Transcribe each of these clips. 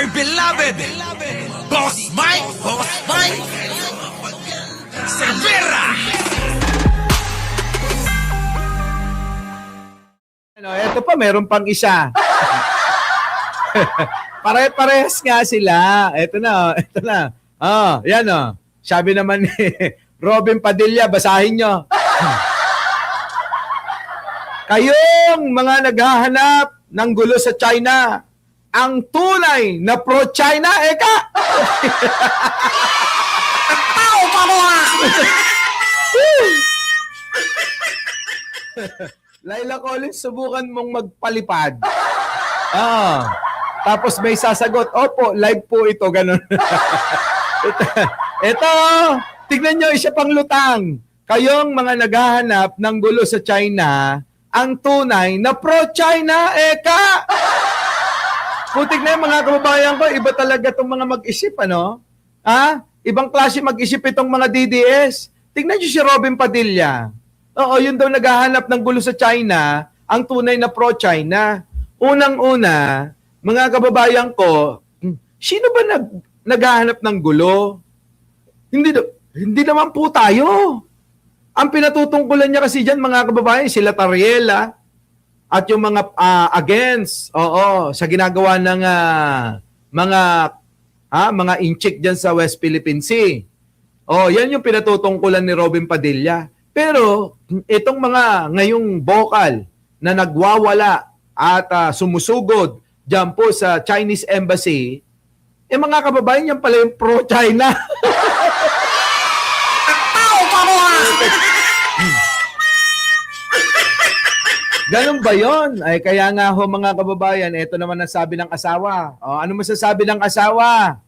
dear beloved, Boss Mike Cervera. Ito pa, meron pang isa. Pare-parehas nga sila. Ito na. Yan Sabi naman ni Robin Padilla, basahin nyo. Kayong mga naghahanap ng gulo sa China, ang tunay na pro-China, eka! Tao pa rin! Laila Collins, subukan mong magpalipad. Tapos may sasagot, opo, live po ito, ganun. Ito, tignan nyo, isa pang lutang. Kayong mga naghahanap ng gulo sa China, ang tunay na pro-China, eka! Putik na yung mga kababayan ko, iba talaga itong mga mag-isip, ano? Ibang klase mag-isip itong mga DDS. Tignan nyo si Robin Padilla. Oo, yun daw naghahanap ng gulo sa China, ang tunay na pro-China. Unang-una, mga kababayan ko, sino ba naghahanap ng gulo? Hindi naman po tayo. Ang pinatutungkulan niya kasi dyan, mga kababayan, sila Tariela at yung mga against, sa ginagawa ng mga inchik dyan sa West Philippine Sea. Yan yung pinatutungkulan ni Robin Padilla. Pero itong mga ngayong vocal na nagwawala at sumusugod dyan po sa Chinese Embassy, mga kababayan, yan pala yung pro-China. Tao pa rin! Ganun ba yun? Ay, kaya nga ho mga kababayan, ito naman ang sabi ng asawa. Ano masasabi ng asawa?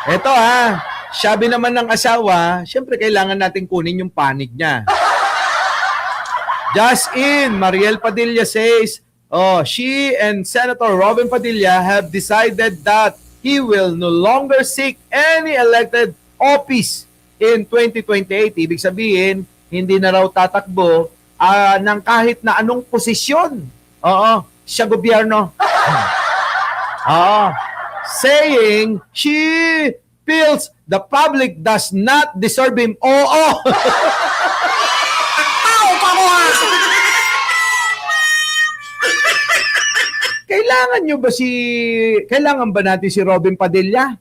Ito sabi naman ng asawa, syempre kailangan natin kunin yung panig niya. Just in, Mariel Padilla says, she and Senator Robin Padilla have decided that he will no longer seek any elected office in 2028. Ibig sabihin, hindi na raw tatakbo ng kahit na anong posisyon. Sa gobyerno. Saying she feels the public does not deserve him. Tao pa rin! Kailangan ba natin si Robin Padilla?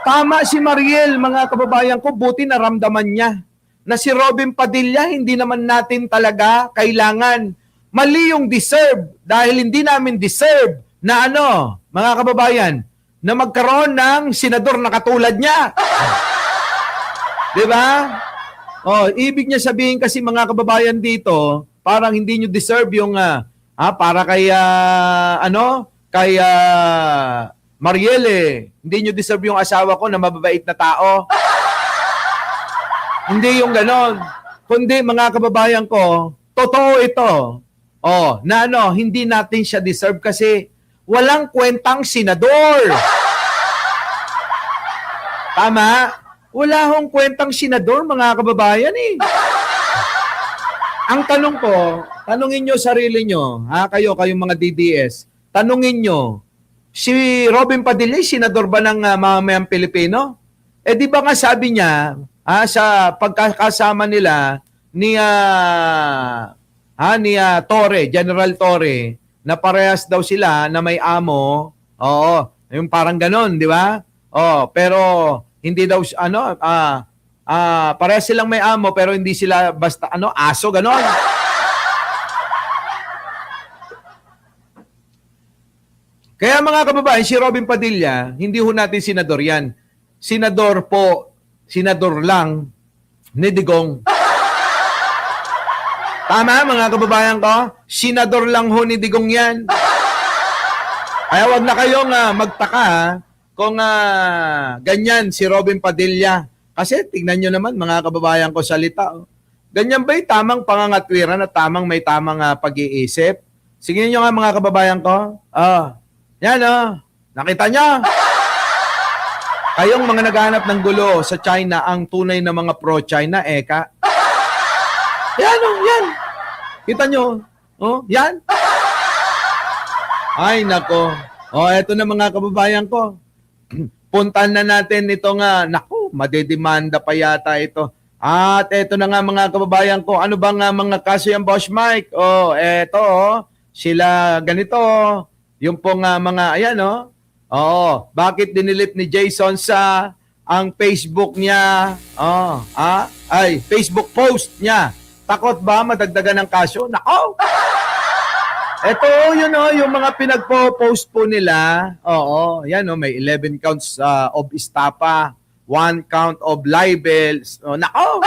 Tama si Mariel, mga kababayan ko, buti naramdaman niya na si Robin Padilla hindi naman natin talaga kailangan. Mali yung deserve dahil hindi namin deserve na mga kababayan, na magkaroon ng senador na katulad niya. Diba? Ibig niya sabihin kasi mga kababayan dito, parang hindi nyo deserve yung para kay Marielle, hindi nyo deserve yung asawa ko na mababait na tao. Hindi yung ganon. Kundi mga kababayan ko, totoo ito. Na hindi natin siya deserve kasi walang kwentang senador. Tama? Wala hong kwentang senador, mga kababayan Ang tanong ko, tanungin nyo sarili nyo, kayong mga DDS, tanungin nyo, si Robin Padilla, senador ba ng mamamayang Pilipino? Di ba nga sabi niya, sa pagkakasama nila ni Torre, General Torre, na parehas daw sila na may amo. Yung parang ganon, di ba? Pero hindi daw parehas silang may amo pero hindi sila basta aso ganon. Kaya mga kababayan, si Robin Padilla, hindi ho natin senador yan. Senador lang ni Digong. Tama, mga kababayan ko? Senador lang ho ni Digong yan. Kaya wag na kayong magtaka kung ganyan si Robin Padilla. Kasi tignan nyo naman, mga kababayan ko, salita. Ganyan ba'y tamang pangangatwiran at may tamang pag-iisip? Sige nyo nga, mga kababayan ko. Yan nakita nyo? Kayong mga naghahanap ng gulo sa China, ang tunay na mga pro-China, eka. Yan. Kita nyo? Yan. Ay, nako. O, eto na mga kababayan ko. Puntahan na natin ito nga. Nako, madedemanda pa yata ito. At eto na nga mga kababayan ko. Ano ba nga mga kaso yung Boss Mike? O, eto, sila ganito. Yung pong mga, ayan, Oo, bakit dinilit ni Jason sa ang Facebook niya? Facebook post niya. Takot ba madagdagan ng kaso? Nako! Ito, yung mga pinagpo-post po nila. Oo, yan, may 11 counts of estafa, 1 count of libel. Nako!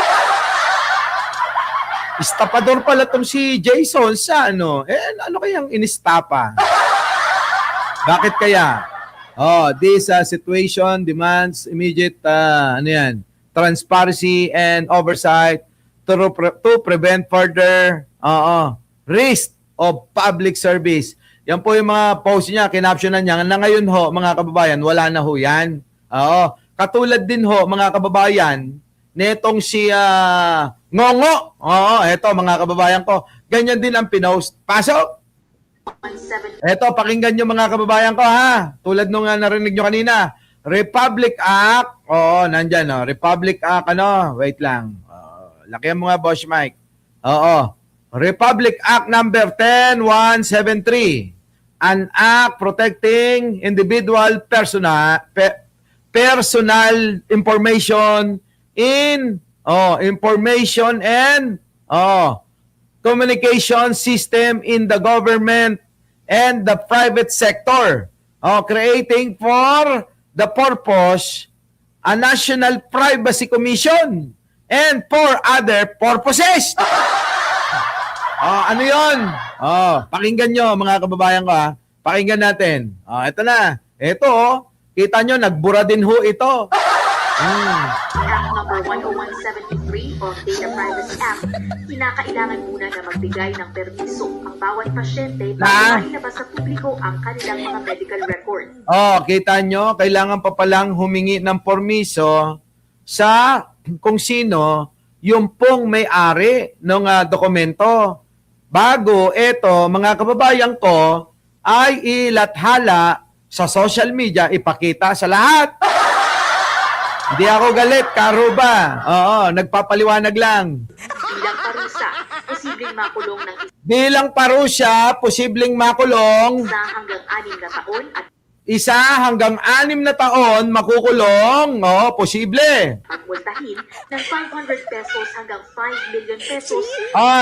Estapador pala tong si Jason sa ano kayang inistapa? Bakit kaya? This situation demands immediate transparency and oversight to prevent further risk of public service. Yan po yung mga post niya, kinaptionan niya na ngayon mga kababayan, wala na yan. Katulad din mga kababayan, netong si Ngongo. Eto mga kababayan ko, ganyan din ang pinost. Pasok! Eto, pakinggan nyo mga kababayan ko ha. Tulad nung narinig nyo kanina. Republic Act. Nandyan Republic Act, wait lang. Lakihan mo nga, Boss Mike. Republic Act number 10173. An act protecting individual personal information in information and communication system in the government and the private sector. Creating for the purpose a National Privacy Commission and for other purposes. Ano yun? Pakinggan nyo mga kababayan ko ha. Pakinggan natin. Ito na. Ito kita nyo, nagbura din ito. Act number 10173 of Data Privacy Act, kinakailangan muna na magbigay ng permiso ang bawat pasyente para mailabas sa publiko ang kanilang mga medical record. Kita nyo, kailangan pa palang humingi ng permiso sa kung sino yung pong may-ari ng dokumento. Bago ito, mga kababayan ko, ay ilathala sa social media, ipakita sa lahat. Hindi ako galit, karuba. Nagpapaliwanag lang. Bilang parusa, posibleng makulong ng Bilang parusa, posibleng makulong 1 hanggang 6 na taon at 1 hanggang 6 na taon makukulong. Posible. pagmultahin ng 500 pesos hanggang 5 million pesos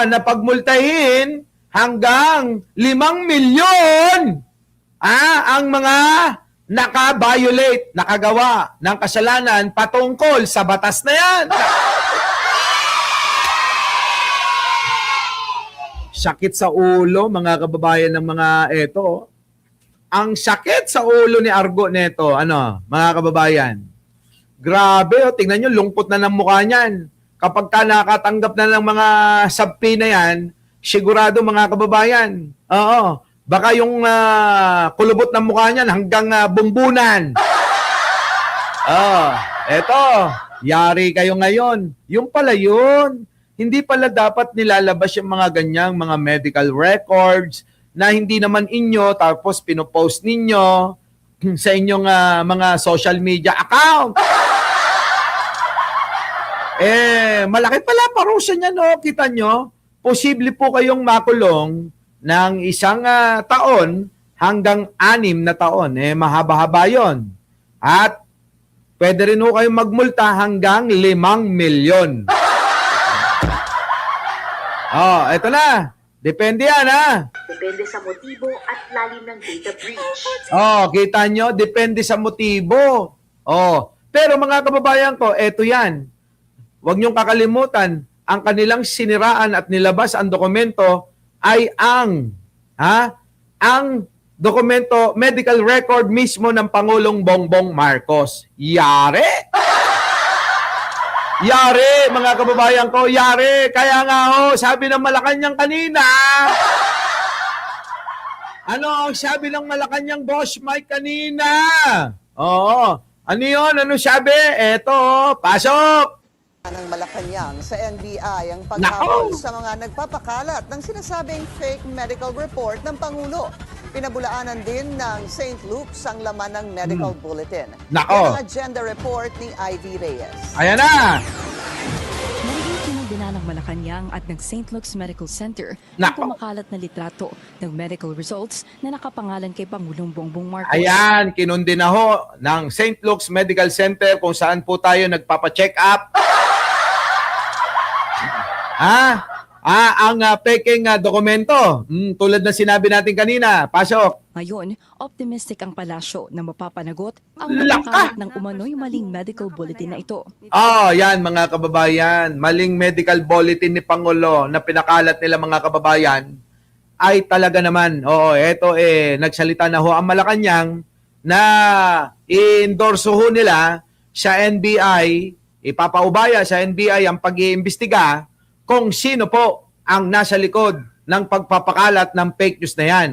Napagmultahin hanggang 5 milyon ang mga naka-violate, nakagawa ng kasalanan patungkol sa batas na yan. Sakit sa ulo, mga kababayan ng mga eto. Ang sakit sa ulo ni Argo neto, mga kababayan. Grabe, tingnan nyo, lungkot na ng mukha niyan. Kapag ka nakatanggap na ng mga sabpi na yan, sigurado mga kababayan, baka yung kulubot ng mukha niyan hanggang bumbunan. Eto, yari kayo ngayon. Yung pala yun. Hindi pala dapat nilalabas yung mga ganyang mga medical records na hindi naman inyo tapos pinopost ninyo sa inyong mga social media account. Malaki pala parusa niya, kita nyo. Posible po kayong makulong ng 1 taon hanggang 6 na taon. Mahaba-haba yun. At pwede rin po kayong magmulta hanggang 5 milyon. Ito na. Depende yan, depende sa motibo at lalim ng data breach. Kita nyo, depende sa motibo. Pero mga kababayan ko, eto yan. Huwag niyong kakalimutan, ang kanilang siniraan at nilabas ang dokumento ay ang dokumento, medical record mismo ng Pangulong Bongbong Marcos. Yari! Yari, mga kababayan ko, yari. Kaya nga sabi ng Malacanang kanina. Ano ang sabi ng Malacanang Boss Mike kanina? Ano yun? Ano sabi? Eto, pasok! Ng Malacanang sa NBI ang paghabol sa mga nagpapakalat ng sinasabing fake medical report ng Pangulo. Pinabulaanan din ng St. Luke's ang laman ng medical bulletin. Nako. Yan ang agenda report ni Ivy Reyes. Ayan na! Narinig kinundina ng Malacanang at ng St. Luke's Medical Center Nako. ang pumakalat na litrato ng medical results na nakapangalan kay Pangulong Bongbong Marcos. Ayan, kinundi na ho ng St. Luke's Medical Center kung saan po tayo nagpapacheck up. Ang peking dokumento. Tulad na sinabi natin kanina. Pasok. Ngayon, optimistic ang palasyo na mapapanagot ang Laka! pagkakalat ng umano'y maling medical bulletin na ito. Yan mga kababayan. Maling medical bulletin ni Pangulo na pinakalat nila mga kababayan ay talaga naman. Eto nagsalita na ho ang Malacanang na i-endorse ho nila sa NBI, ipapaubaya sa NBI ang pag-iimbestiga kung sino po ang nasa likod ng pagpapakalat ng fake news na yan.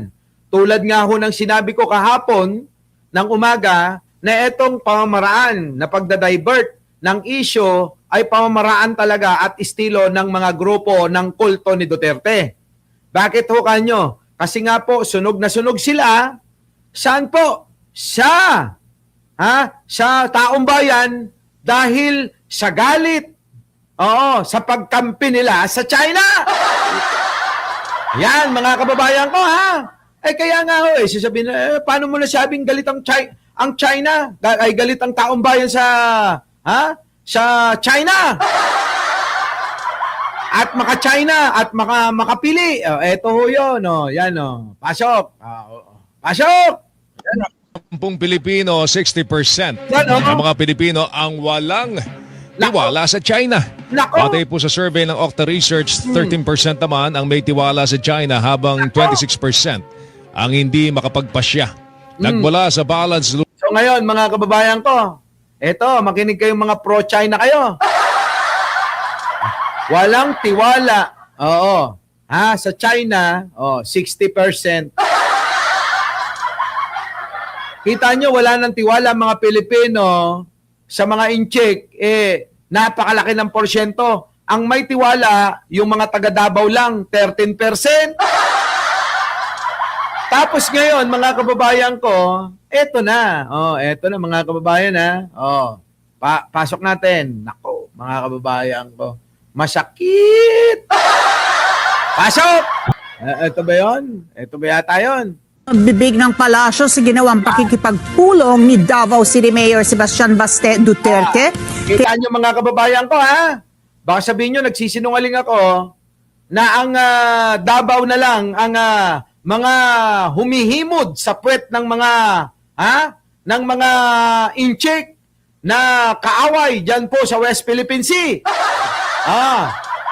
Tulad nga ho ng sinabi ko kahapon ng umaga na itong pamamaraan na pagdadivert ng issue ay pamamaraan talaga at estilo ng mga grupo ng kulto ni Duterte. Bakit ho kanyo? Kasi nga po, sunog na sunog sila. Saan po? Sa taong bayan dahil sa galit. Sa pagkampi nila sa China. Yan, mga kababayan ko, kaya nga ho, sasabihin, paano mo nasabing galit ang China? Ay galit ang taong bayan sa China. At maka-China at makapili. Eto ho yun, yan, pasok. Pasok! Yan, 10 Pilipino, 60%. Yan, Ang mga Pilipino ang walang tiwala sa China. Nako! Batay po sa survey ng Okta Research, 13% naman ang may tiwala sa China habang 26% ang hindi makapagpasya. Nagmula sa balance. So ngayon, mga kababayan ko, eto, makinig kayong mga pro-China kayo. Walang tiwala. Sa China, 60%. Kita nyo, wala nang tiwala mga Pilipino sa mga incheck, napakalaki ng porsyento. Ang may tiwala, yung mga taga Davao lang, 13%. Tapos ngayon, mga kababayan ko, eto na. Eto na mga kababayan pasok natin. Nako, mga kababayan ko. Masakit. Pasok! Eto ba yun? Eto ba yata yun? Bibig ng palasyo sa ginawang pakikipagpulong ni Davao City Mayor Sebastian Baste Duterte. Kita nyo mga kababayan ko, Baka sabihin nyo, nagsisinungaling ako na ang Davao na lang ang mga humihimod sa puwet ng mga incheck na kaaway dyan po sa West Philippine Sea.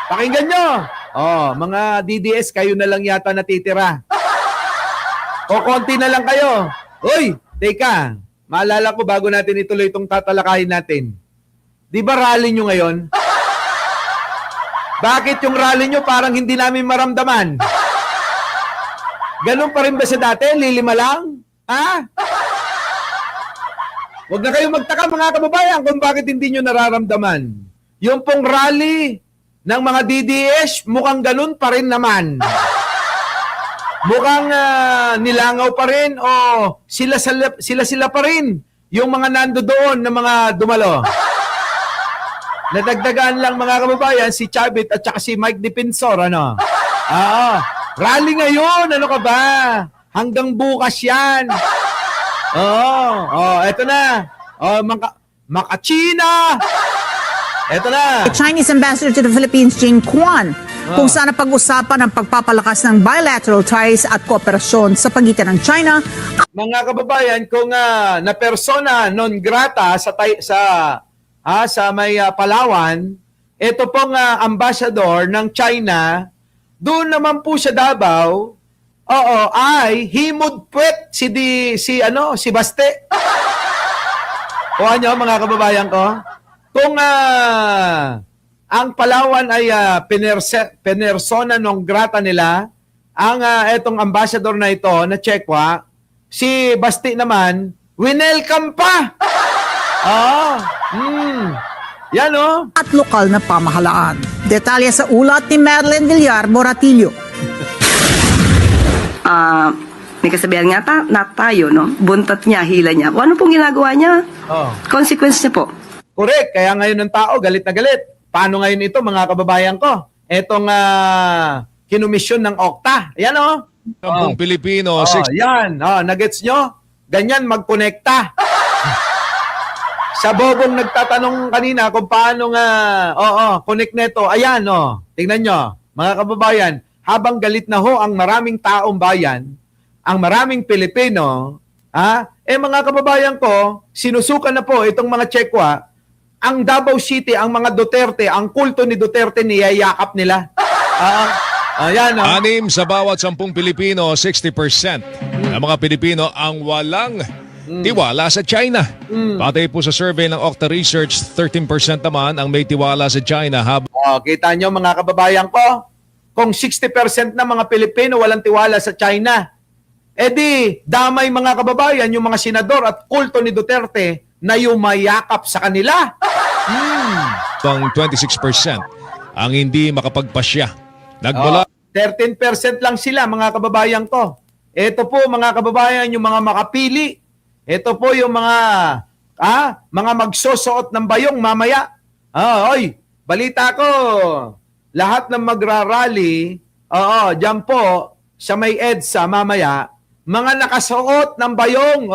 Pakinggan nyo. Mga DDS, kayo na lang yata natitira. O konti na lang kayo. Uy, teka. Maalala ko bago natin ituloy itong tatalakayin natin. Di ba rally nyo ngayon? Bakit yung rally nyo parang hindi namin maramdaman? Ganun pa rin ba sa dati? Lilima lang? Huwag na kayong magtaka mga kababayan kung bakit hindi nyo nararamdaman. Yung pong rally ng mga DDS, mukhang ganun pa rin naman. Mukhang nilangaw pa rin o sila pa rin yung mga nando doon na mga dumalo. Nadagdagan lang mga kababayan si Chavit at saka si Mike Defensor, rally ngayon, ano ka ba? Hanggang bukas yan. Eto na. Maka-China. Eto na. Chinese Ambassador to the Philippines, Jing Quan, kung saan pag-usapan ang pagpapalakas ng bilateral ties at kooperasyon sa pagitan ng China. Mga kababayan, kung na persona non grata sa may Palawan, ito pong ambassador ng China, doon naman po sa Davao, ay himod puwet si Baste. O mga kababayan ko, kung ang Palawan ay penersona non grata nila, ang etong ambassador na ito na Chekwa, si Basti naman, winelcome pa. Yan At lokal na pamahalaan. Detalye sa ulat ni Marilyn Villar Moratillo. May kasabihan nga na tayo, no? Buntot niya, hila niya. O ano pong ginagawa niya? Oh. Consequence niya po. Correct. Kaya ngayon ng tao, galit na galit. Paano ngayon ito, mga kababayan ko? Etong kinumisyon ng Okta. Ayan, oh. Ang Pilipino, Yan. Nagets nyo? Ganyan magkonekta. Sa bobong nagtatanong kanina kung paano connect neto. Ayan, tingnan nyo. Mga kababayan, habang galit na ho ang maraming taong bayan, ang maraming Pilipino, mga kababayan ko, sinusukan na po itong mga Chekwa, ang Davao City, ang mga Duterte, ang kulto ni Duterte, niyayakap nila. Ayan, 6 sa bawat 10 Pilipino, 60% ng mga Pilipino ang walang tiwala sa China. Patay po sa survey ng Okta Research, 13% naman ang may tiwala sa China. Kita nyo mga kababayan ko, kung 60% na mga Pilipino walang tiwala sa China, edi damay mga kababayan yung mga senador at kulto ni Duterte na yumayakap sa kanila. Ang 26% ang hindi makapagpasya. Nagmula 13% lang sila mga kababayan ko. Ito po mga kababayan yung mga makapili. Ito po yung mga magsusuot ng bayong mamaya. Balita ko, lahat ng magrarally, diyan po sa may EDSA mamaya, mga nakasuot ng bayong.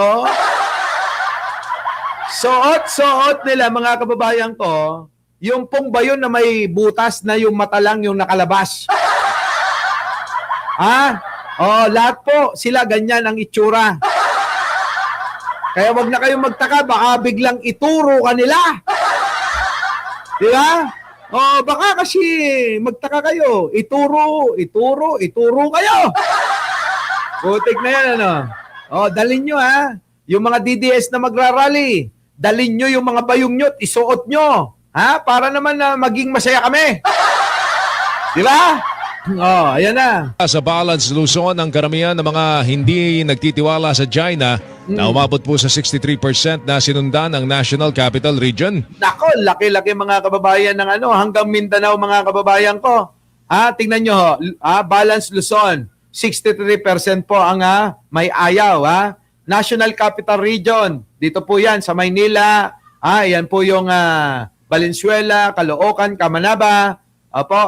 Suot nila mga kababayan ko, yung pong bayon na may butas na yung mata lang yung nakalabas. Lahat po sila ganyan ang itsura. Kaya wag na kayong magtaka, baka biglang ituro kanila. Di ba? Baka kasi magtaka kayo, ituro kayo. Putik na yan, dalhin nyo yung mga DDS na magrarally, dalhin nyo yung mga bayong nyo, isuot nyo. Para naman na maging masaya kami. Di ba? Ayan na. sa Balance Luzon, ang karamihan ng mga hindi nagtitiwala sa China na umabot po sa 63% na sinundan ang National Capital Region. Nako, laki-laki mga kababayan ng hanggang Mindanao mga kababayan ko. Tingnan nyo, Balance Luzon, 63% po ang may ayaw. National Capital Region, dito po yan sa Maynila. Yan po yung Valenzuela, Caloocan, Camanaba,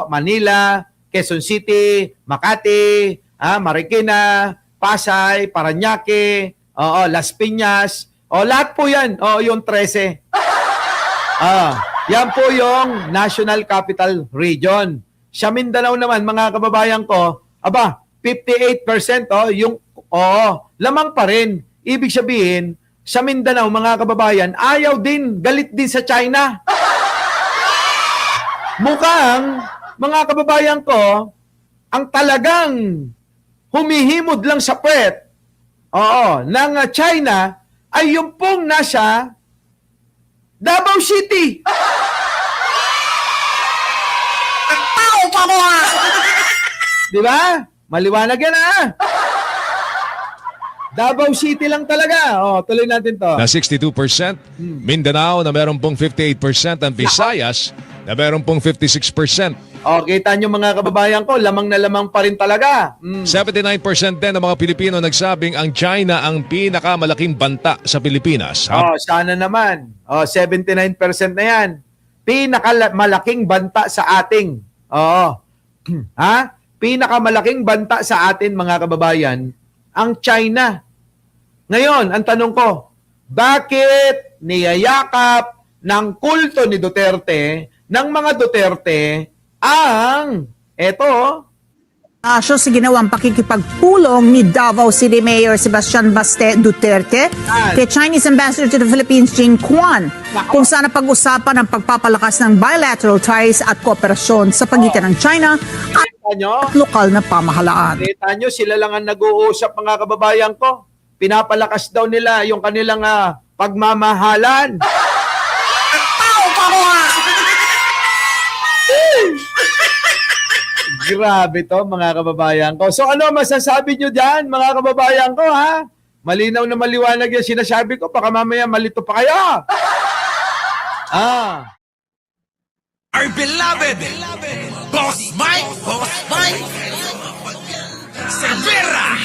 Manila, Quezon City, Makati, Marikina, Pasay, Parañaque, Las Piñas, lahat po yan, yung 13. Yan po yung National Capital Region. Sa Mindanao naman, mga kababayan ko, 58% yung lamang pa rin. Ibig sabihin, sa Mindanao, mga kababayan, ayaw din, galit din sa China. Mukhang, mga kababayan ko, ang talagang humihimod lang sa puwet ng China ay yung pong nasa Davao City. Ang tao pa mo Di ba? Maliwanag yan Davao City lang talaga. Tuloy natin to. Na 62%, Mindanao na meron pong 58%, ang Visayas na meron pong 56%. Kita nyo mga kababayan ko, lamang na lamang pa rin talaga. 79% din ng mga Pilipino nagsabing ang China ang pinakamalaking banta sa Pilipinas. Sana naman. 79% na yan. Pinakamalaking banta sa ating. Pinakamalaking banta sa atin mga kababayan, ang China. Ngayon, ang tanong ko, bakit niyayakap ng kulto ni Duterte, ng mga Duterte, ang sa ginawang pakikipagpulong ni Davao City Mayor Sebastian Baste Duterte kay Chinese Ambassador to the Philippines Jing Quan kung saan pag-usapan ang pagpapalakas ng bilateral ties at kooperasyon sa pagitan ng China at lokal na pamahalaan. Kita nyo, sila lang ang nag-uusap mga kababayan ko. Pinapalakas daw nila yung kanilang pagmamahalan. Grabe to mga kababayan ko. So ano masasabi nyo dyan mga kababayan ko Malinaw na maliwanag yung sinasabi ko. Baka mamaya malito pa kayo. Our beloved Boss Mike Cervera.